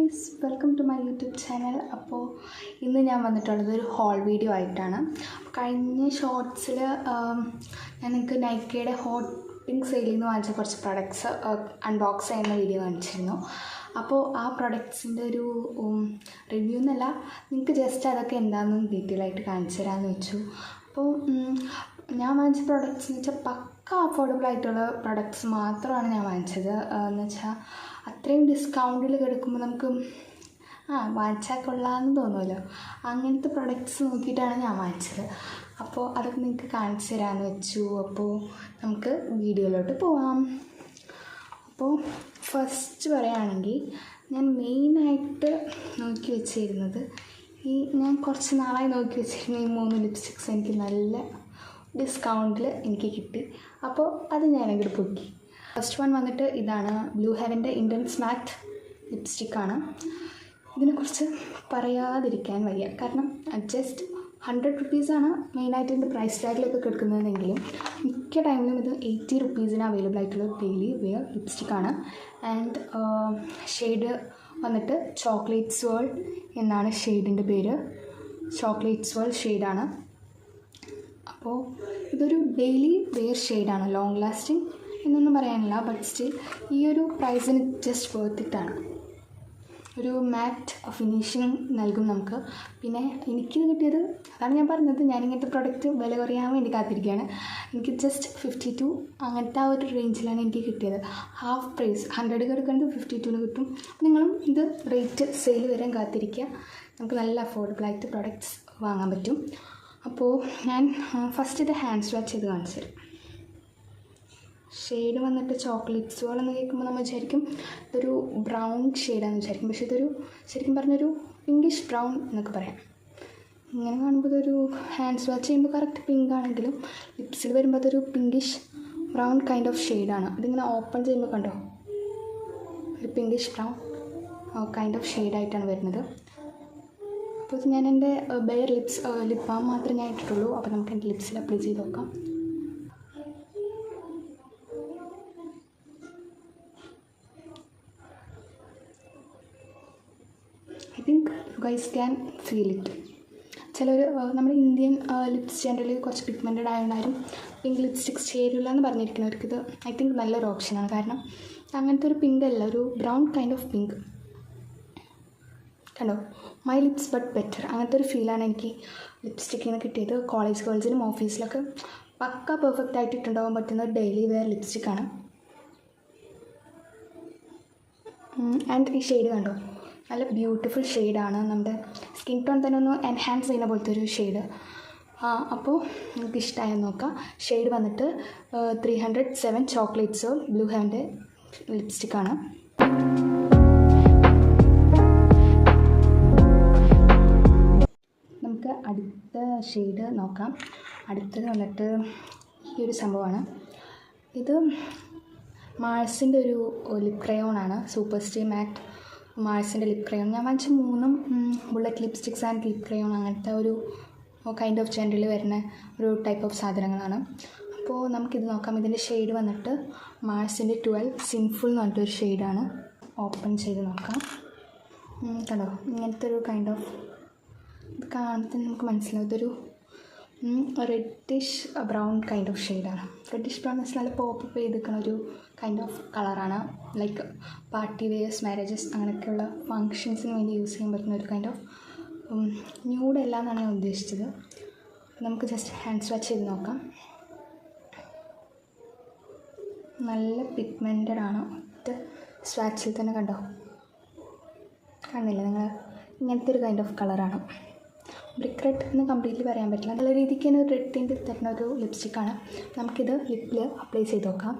Guys, welcome to my YouTube channel. അപ്പോൾ ഇന്ന് ഞാൻ വന്നിട്ടുള്ളത് ഒരു ഹോൾ വീഡിയോ ആയിട്ടാണ്. കഴിഞ്ഞ ഷോർട്സിൽ ഞാൻ നിങ്ങൾക്ക് നൈക്കയുടെ ഹോട്ട് പിങ്ക് സെയിലിൽ നിന്ന് വാങ്ങിച്ച കുറച്ച് പ്രൊഡക്ട്സ് അൺബോക്സ് ചെയ്യുന്ന വീഡിയോ കാണിച്ചിരുന്നു. അപ്പോൾ ആ പ്രൊഡക്ട്സിൻ്റെ ഒരു റിവ്യൂ എന്നല്ല, നിങ്ങൾക്ക് ജസ്റ്റ് അതൊക്കെ എന്താണെന്ന് ഡീറ്റെയിൽ ആയിട്ട് കാണിച്ചു തരാമെന്ന് വെച്ചു. അപ്പോൾ ഞാൻ വാങ്ങിച്ച പ്രൊഡക്ട്സ് എന്ന് വെച്ചാൽ പക്ക അഫോർഡബിൾ ആയിട്ടുള്ള പ്രൊഡക്ട്സ് മാത്രമാണ് ഞാൻ വാങ്ങിച്ചത്. എന്ന് വെച്ചാൽ അത്രയും ഡിസ്കൗണ്ടിൽ കിടക്കുമ്പോൾ നമുക്ക് വാങ്ങിച്ചാൽ കൊള്ളാമെന്ന് തോന്നുമല്ലോ, അങ്ങനത്തെ പ്രൊഡക്ട്സ് നോക്കിയിട്ടാണ് ഞാൻ വാങ്ങിച്ചത്. അപ്പോൾ അതൊക്കെ നിങ്ങൾക്ക് കാണിച്ചു തരാമെന്ന് വെച്ചു. അപ്പോൾ നമുക്ക് വീഡിയോയിലോട്ട് പോവാം. അപ്പോൾ ഫസ്റ്റ് പറയുകയാണെങ്കിൽ ഞാൻ മെയിനായിട്ട് നോക്കി വെച്ചിരുന്നത് ഞാൻ കുറച്ച് നാളായി നോക്കി വെച്ചിരുന്ന ഈ 3 ലിപ്സ്റ്റിക്സ് എനിക്ക് നല്ല ഡിസ്കൗണ്ടിൽ എനിക്ക് കിട്ടി. അപ്പോൾ അത് ഞാനങ്ങോട്ട് പൊക്കി. ഫസ്റ്റ് വൺ വന്നിട്ട് ഇതാണ് ബ്ലൂ ഹെവൻ്റെ ഇൻറ്റൻസ് മാറ്റ് ലിപ്സ്റ്റിക്കാണ്. ഇതിനെക്കുറിച്ച് പറയാതിരിക്കാൻ വയ്യ, കാരണം ജസ്റ്റ് 100 റുപ്പീസാണ് മെയിനായിട്ട് ഇതിൻ്റെ പ്രൈസ് ടാഗിലൊക്കെ കിടക്കുന്നതെങ്കിലും മിക്ക ടൈമിലും ഇത് 80 റുപ്പീസിന് അവൈലബിൾ ആയിട്ടുള്ള ഡെയിലി വെയർ ലിപ്സ്റ്റിക്കാണ്. ആൻഡ് ഷെയ്ഡ് വന്നിട്ട് ചോക്ലേറ്റ് സ്വേൾ എന്നാണ് ഷെയ്ഡിൻ്റെ പേര്. ചോക്ലേറ്റ് സ്വേൾ ഷെയ്ഡാണ്. അപ്പോൾ ഇതൊരു ഡെയിലി വെയർ ഷെയ്ഡാണ്. ലോങ് ലാസ്റ്റിംഗ് എന്നൊന്നും പറയാനില്ല, ബട്ട് സ്റ്റിൽ ഈ ഒരു പ്രൈസിന് ജസ്റ്റ് വർത്ത് ഇറ്റാണ്. ഒരു മാറ്റ് ഫിനിഷിങ് നൽകും നമുക്ക്. പിന്നെ എനിക്കിത് കിട്ടിയത്, അതാണ് ഞാൻ പറഞ്ഞത്, ഞാനിങ്ങനത്തെ പ്രൊഡക്റ്റ് വില കുറയാൻ വേണ്ടി കാത്തിരിക്കുകയാണ്. എനിക്ക് ജസ്റ്റ് 52 അങ്ങനത്തെ ആ ഒരു റേഞ്ചിലാണ് എനിക്ക് കിട്ടിയത്. ഹാഫ് പ്രൈസ് 100 കിടക്കുന്നത് 52 കിട്ടും. നിങ്ങളും ഇത് റേറ്റ് സെയിൽ വരാൻ കാത്തിരിക്കുക. നമുക്ക് നല്ല അഫോർഡബിളായിട്ട് പ്രൊഡക്ട്സ് വാങ്ങാൻ പറ്റും. അപ്പോൾ ഞാൻ ഫസ്റ്റ് ഇത് ഹാൻഡ് സ്വാച്ച് ചെയ്ത് കാണിച്ചു തരാം. ഷെയ്ഡ് വന്നിട്ട് ചോക്ലേറ്റ് സ്വേൾ എന്ന് കേൾക്കുമ്പോൾ നമ്മൾ വിചാരിക്കും ഇതൊരു ബ്രൗൺ ഷെയ്ഡാണെന്ന് വിചാരിക്കും. പക്ഷേ ഇതൊരു ശരിക്കും പറഞ്ഞൊരു പിങ്കിഷ് ബ്രൗൺ എന്നൊക്കെ പറയാം. ഇങ്ങനെ കാണുമ്പോൾ ഇതൊരു ഹാൻഡ് സ്വാച്ച് ചെയ്യുമ്പോൾ കറക്റ്റ് പിങ്ക് ആണെങ്കിലും ലിപ്സിൽ വരുമ്പോൾ അതൊരു പിങ്കിഷ് ബ്രൗൺ കൈൻഡ് ഓഫ് ഷെയ്ഡാണ്. അതിങ്ങനെ ഓപ്പൺ ചെയ്യുമ്പോൾ കണ്ടോ, ഒരു പിങ്കിഷ് ബ്രൗൺ കൈൻഡ് ഓഫ് ഷെയ്ഡായിട്ടാണ് വരുന്നത്. അപ്പോൾ ഞാൻ എൻ്റെ ബെയർ ലിപ് ബാം മാത്രമേ ഞാൻ ഇട്ടിട്ടുള്ളൂ. അപ്പോൾ നമുക്ക് എൻ്റെ ലിപ്സിൽ അപ്ലൈ ചെയ്ത് നോക്കാം. I think you guys can feel it. ചിലർ നമ്മുടെ ഇന്ത്യൻ ലിപ്സ് ജനറലി കുറച്ച് പിഗ്മെൻറ്റഡ് ആയതുകൊണ്ടാരും പിങ്ക് ലിപ്സ്റ്റിക്സ് ചേരില്ല എന്ന് പറഞ്ഞിരിക്കുന്നവർക്ക് ഇത് ഐ തിങ്ക് നല്ലൊരു ഓപ്ഷനാണ്. കാരണം അങ്ങനത്തെ ഒരു പിങ്ക് അല്ല, ഒരു ബ്രൗൺ കൈൻഡ് ഓഫ് പിങ്ക്. കണ്ടോ, മൈ ലിപ്സ് ബട്ട് ബെറ്റർ, അങ്ങനത്തെ ഒരു ഫീലാണ് എനിക്ക് ലിപ്സ്റ്റിക്കിൽ നിന്ന് കിട്ടിയത്. കോളേജ് ഗേൾസിനും ഓഫീസിലൊക്കെ പക്ക പെർഫെക്റ്റ് ആയിട്ട് ഇട്ടുണ്ടാകാൻ പറ്റുന്ന ഡെയിലി വെയർ ലിപ്സ്റ്റിക്കാണ്. ആൻഡ് ഈ ഷെയ്ഡ് കണ്ടോ, നല്ല ബ്യൂട്ടിഫുൾ ഷെയ്ഡാണ്. നമ്മുടെ സ്കിൻ ടോൺ തന്നെ ഒന്ന് എൻഹാൻസ് ചെയ്യുന്ന പോലത്തെ ഒരു ഷെയ്ഡ്. അപ്പോൾ നിങ്ങൾക്ക് ഇഷ്ടമായെന്ന് നോക്കാം. ഷെയ്ഡ് വന്നിട്ട് 307 ചോക്ലേറ്റ് സോൾ ബ്ലൂ ഹെവൻ്റെ ലിപ്സ്റ്റിക്കാണ്. നമുക്ക് അടുത്ത ഷെയ്ഡ് നോക്കാം. അടുത്തത് വന്നിട്ട് ഈ ഒരു സംഭവമാണ്. ഇത് മാഴ്സിൻ്റെ ഒരു ലിപ് ക്രയോണാണ്. സൂപ്പർ സ്റ്റേ മാറ്റ് മാഴ്സിൻ്റെ ലിപ് ക്രയോൺ. ഞാൻ വാങ്ങിച്ച 3 bullet lipsticks and lip crayon അങ്ങനത്തെ ഒരു കൈൻഡ് ഓഫ് ജനറിൽ വരുന്ന ഒരു ടൈപ്പ് ഓഫ് സാധനങ്ങളാണ്. അപ്പോൾ നമുക്കിത് നോക്കാം. ഇതിൻ്റെ ഷെയ്ഡ് വന്നിട്ട് മാഴ്സിൻ്റെ 12 സിൻഫുൾ എന്ന് പറഞ്ഞിട്ടൊരു ഷെയ്ഡാണ്. ഓപ്പൺ ചെയ്ത് നോക്കാം. കണ്ടോ, ഇങ്ങനത്തെ ഒരു കൈൻഡ് ഓഫ്, ഇത് കാണുമ്പോൾ നമുക്ക് മനസ്സിലാവും ഇതൊരു റെഡിഷ് ബ്രൗൺ കൈൻഡ് ഓഫ് ഷെയ്ഡാണ്. റെഡിഷ് ബ്രൗൺ വെച്ചാൽ നല്ല പോപ്പ് ചെയ്തിരിക്കുന്ന ഒരു കൈൻഡ് ഓഫ് കളറാണ്. ലൈക്ക് പാർട്ടി വെയേഴ്സ്, മാരേജസ് അങ്ങനെയൊക്കെയുള്ള ഫങ്ഷൻസിന് വേണ്ടി യൂസ് ചെയ്യാൻ പറ്റുന്ന ഒരു കൈൻഡ് ഓഫ് ന്യൂഡല്ല എന്നാണ് ഞാൻ ഉദ്ദേശിച്ചത്. നമുക്ക് ജസ്റ്റ് ഹാൻഡ് സ്വാച്ച് ചെയ്ത് നോക്കാം. നല്ല പിഗ്മെൻറ്റഡ് ആണ്. ഒറ്റ സ്വാച്ചിൽ തന്നെ കണ്ടോ, കാണുന്നില്ല നിങ്ങൾ, ഇങ്ങനത്തെ ഒരു കൈൻഡ് ഓഫ് കളറാണ്. ബ്രിക്ക് റെഡ് എന്ന് കംപ്ലീറ്റ്ലി പറയാൻ പറ്റില്ല, നല്ല രീതിക്ക് തന്നെ ഒരു റെഡ് ടിൻ്റ് തരുന്ന ഒരു ലിപ്സ്റ്റിക്കാണ്. നമുക്കിത് ലിപ്പിൽ അപ്ലൈ ചെയ്ത് നോക്കാം.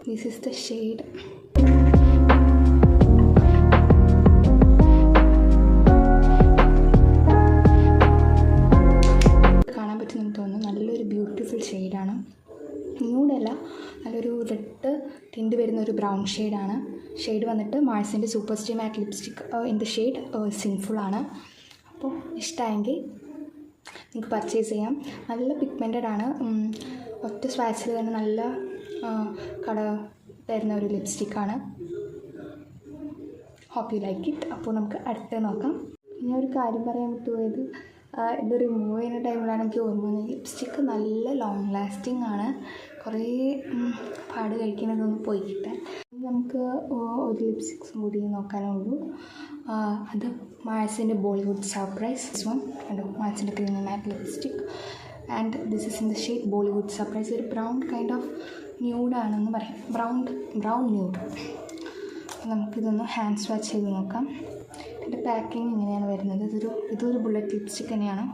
This is the shade. കാണാൻ പറ്റുമെന്ന് തോന്നുന്നു. നല്ലൊരു ബ്യൂട്ടിഫുൾ ഷെയ്ഡാണ്. ന്യൂഡല്ല, നല്ലൊരു റെഡ് ടിൻറ്റ് വരുന്ന ഒരു ബ്രൗൺ ഷെയ്ഡാണ്. ഷെയ്ഡ് വന്നിട്ട് മാഴ്സിൻ്റെ super stay matte lipstick in the shade sinful ആണ്. അപ്പോൾ ഇഷ്ടമായെങ്കിൽ നിങ്ങൾക്ക് പർച്ചേസ് ചെയ്യാം. നല്ല പിഗ്മെൻറ്റഡ് ആണ്. ഒറ്റ സ്വാച്ചിൽ തന്നെ നല്ല കട തരുന്ന ഒരു ലിപ്സ്റ്റിക്കാണ്. Hope you like it. അപ്പോൾ നമുക്ക് അടുത്തത് നോക്കാം. ഞാൻ ഒരു കാര്യം പറയാൻ വിട്ടുപോയത്, ഇത് റിമൂവ് ചെയ്യുന്ന ടൈമിലാണ് എനിക്ക് ഓർമ്മ വന്നത്. ലിപ്സ്റ്റിക്ക് നല്ല ലോങ് ലാസ്റ്റിംഗ് ആണ്. കുറേ പാട് കഴിക്കുന്നതൊന്നും പോയി കിട്ടാൻ. നമുക്ക് ഒരു ലിപ്സ്റ്റിക്സും കൂടി നോക്കാനുള്ളൂ. അത് മാഴ്സിൻ്റെ ബോളിവുഡ് സർപ്രൈസ്. ദിസ് വൺ കണ്ടോ, മാഴ്സിൻ്റെ creamy matte lipstick. And this is in the shade Bollywood surprise. ഒരു ബ്രൗൺ കൈൻഡ് ഓഫ് ന്യൂഡാണെന്ന് പറയാം. Brown nude. നമുക്കിതൊന്ന് ഹാൻഡ് സ്വാച്ച് ചെയ്ത് നോക്കാം. ഇതിൻ്റെ പാക്കിങ് ഇങ്ങനെയാണ് വരുന്നത്. ഇതൊരു ബുള്ളറ്റ് ലിപ്സ്റ്റിക് തന്നെയാണ്.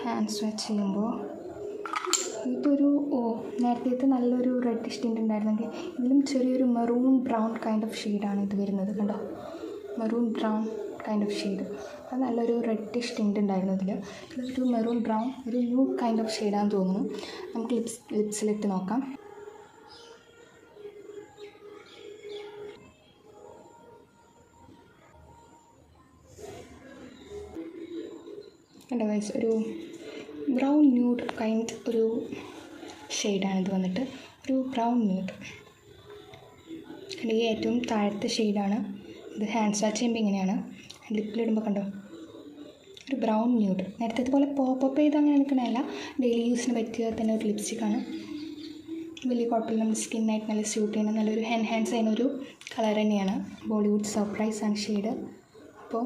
ഹാൻഡ് സ്വാച്ച് ചെയ്യുമ്പോൾ ഇതൊരു നേരത്തെ നല്ലൊരു റെഡിഷ് ടിൻ്റ് ഉണ്ടായിരുന്നെങ്കിൽ ഇതിലും ചെറിയൊരു മെറൂൺ ബ്രൗൺ കൈൻഡ് ഓഫ് ഷെയ്ഡാണ് ഇത് വരുന്നത്. കണ്ടോ, maroon brown kind of shade. അത് നല്ലൊരു റെഡിഷ് ടിൻ്റ് ഉണ്ടായിരുന്നു ഇതിൽ. ഇതൊരു മെറൂൺ ബ്രൗൺ, ഒരു ന്യൂ കൈൻഡ് ഓഫ് ഷെയ്ഡാണെന്ന് തോന്നുന്നു. നമുക്ക് ലിപ്സിലിട്ട് നോക്കാം. കണ്ടോ ഗൈസ്, ഒരു ബ്രൗൺ ന്യൂഡ് കൈൻഡ് ഒരു ഷെയ്ഡാണിത് വന്നിട്ട്. ഒരു ബ്രൗൺ ന്യൂഡ്. അല്ലെങ്കിൽ ഏറ്റവും താഴത്തെ ഷെയ്ഡാണ് ഇത്. ഹാൻഡ് സ്വാച്ച് ചെയ്യുമ്പോൾ ഇങ്ങനെയാണ്. ലിപ്പിലിടുമ്പോൾ കണ്ടോ, ഒരു ബ്രൗൺ ന്യൂഡ്. നേരത്തെ ഇതുപോലെ പോപ്പപ്പ് ചെയ്ത് അങ്ങനെ നിൽക്കണമല്ല, ഡെയിലി യൂസിന് പറ്റിയ തന്നെ ഒരു ലിപ്സ്റ്റിക്കാണ്. വലിയ കുഴപ്പമില്ല, നമ്മുടെ സ്കിന്നായിട്ട് നല്ല സ്യൂട്ട് ചെയ്യുന്ന നല്ലൊരു എൻഹാൻസ് ചെയ്യുന്ന ഒരു കളർ തന്നെയാണ്. ബോളിവുഡ് സർപ്രൈസ് ആണ് ഷെയ്ഡ്. അപ്പോൾ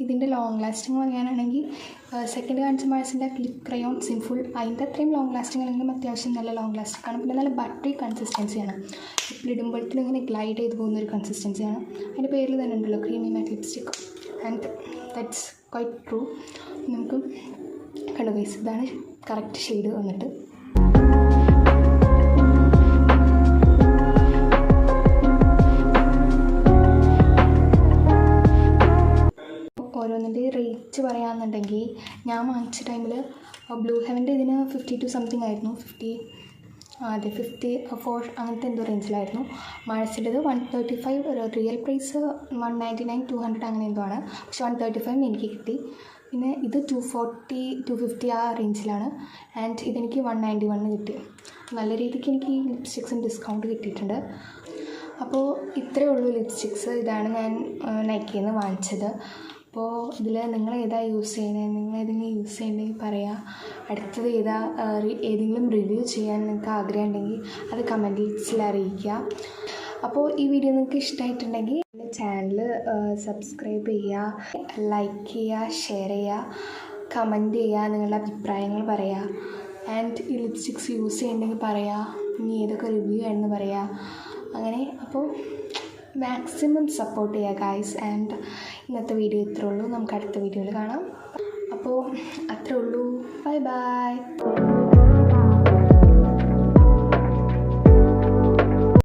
ഇതിൻ്റെ ലോങ് ലാസ്റ്റിംഗ് പറയാനാണെങ്കിൽ സെക്കൻഡ് കാണിച്ച മാഴ്സിൻ്റെ ലിപ് ക്രയോൺ സിംഫുൾ അതിൻ്റെ അത്രയും ലോങ് ലാസ്റ്റിംഗ് ആണെങ്കിലും അത്യാവശ്യം നല്ല ലോങ് ലാസ്റ്റിംഗ് ആണ്. പിന്നെ നല്ല ബട്ടറി കൺസിസ്റ്റൻസിയാണ്. ലിപ്പിലിടുമ്പോഴത്തേനും ഇങ്ങനെ ഗ്ലൈഡ് ചെയ്ത് പോകുന്നൊരു കൺസിസ്റ്റൻസിയാണ്. അതിൻ്റെ പേരിൽ തന്നെ ഉണ്ടല്ലോ, creamy matte lipstick. And that's quite true. നമുക്ക് കണ്ടോ ഗൈസ്, ഇതാണ് കറക്റ്റ് ഷെയ്ഡ് വന്നിട്ട്. ഓരോന്നിൻ്റെ റേറ്റ് പറയുകയാണെന്നുണ്ടെങ്കിൽ ഞാൻ വാങ്ങിച്ച ടൈമിൽ ബ്ലൂ ഹെവൻ്റെ ഇതിന് 52 സംതിങ് ആയിരുന്നു. 54 അങ്ങനത്തെ എന്തോ റേഞ്ചിലായിരുന്നു. മാഴ്സിൻ്റെത് 135. റിയൽ പ്രൈസ് 199, 200 അങ്ങനെ എന്തോ ആണ്. പക്ഷെ 135 എനിക്ക് കിട്ടി. പിന്നെ ഇത് 240, 250 ആ റേഞ്ചിലാണ്. ആൻഡ് ഇതെനിക്ക് 191 കിട്ടി. നല്ല രീതിക്ക് എനിക്ക് ഈ ലിപ്സ്റ്റിക്സിന് ഡിസ്കൗണ്ട് കിട്ടിയിട്ടുണ്ട്. അപ്പോൾ ഇത്രയേ ഉള്ളൂ ലിപ്സ്റ്റിക്സ്. ഇതാണ് ഞാൻ നൈക്കിയിൽ നിന്ന് വാങ്ങിച്ചത്. അപ്പോൾ ഇതിൽ നിങ്ങൾ ഏതാ യൂസ് ചെയ്യുന്നത്, നിങ്ങൾ ഏതെങ്കിലും യൂസ് ചെയ്യണമെങ്കിൽ പറയുക. അടുത്തത് ഏതെങ്കിലും റിവ്യൂ ചെയ്യാൻ നിങ്ങൾക്ക് ആഗ്രഹം ഉണ്ടെങ്കിൽ അത് കമൻറ്റ്സിൽ അറിയിക്കുക. അപ്പോൾ ഈ വീഡിയോ നിങ്ങൾക്ക് ഇഷ്ടമായിട്ടുണ്ടെങ്കിൽ എൻ്റെ ചാനൽ സബ്സ്ക്രൈബ് ചെയ്യുക, ലൈക്ക് ചെയ്യുക, ഷെയർ ചെയ്യുക, കമൻറ്റ് ചെയ്യുക, നിങ്ങളുടെ അഭിപ്രായങ്ങൾ പറയുക. ആൻഡ് ഈ ലിപ്സ്റ്റിക്സ് യൂസ് ചെയ്യുന്നുണ്ടെങ്കിൽ പറയുക, ഇനി ഏതൊക്കെ റിവ്യൂ ആണെന്ന് പറയുക. അങ്ങനെ അപ്പോൾ മാക്സിമം സപ്പോർട്ട് ചെയ്യുക ഗൈസ്. ആൻഡ് ഇന്നത്തെ വീഡിയോ ഇത്രേ ഉള്ളൂ. നമുക്ക് അടുത്ത വീഡിയോയിൽ കാണാം. അപ്പോൾ അത്രേ ഉള്ളൂ. Bye bye.